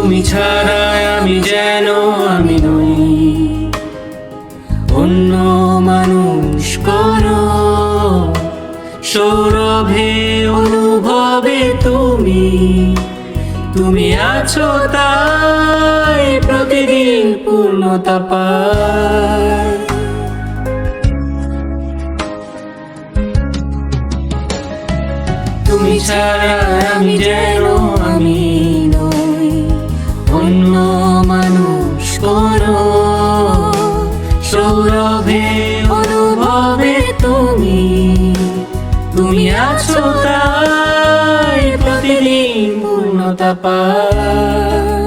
তুমি ছাড়া আমি যেন আমি নই, অন্য মানুষ করো সৌরভে অনুভবে তুমি। তুমি আছো তাই প্রতিদিন পূর্ণতা পায়। তুমি ছাড়া আমি যেন আমি নই, অন্য মানুষ করো সৌরভে অনুভবে তুমি। তুমি আছো তাই প্রতিদিন পূর্ণতা পায়।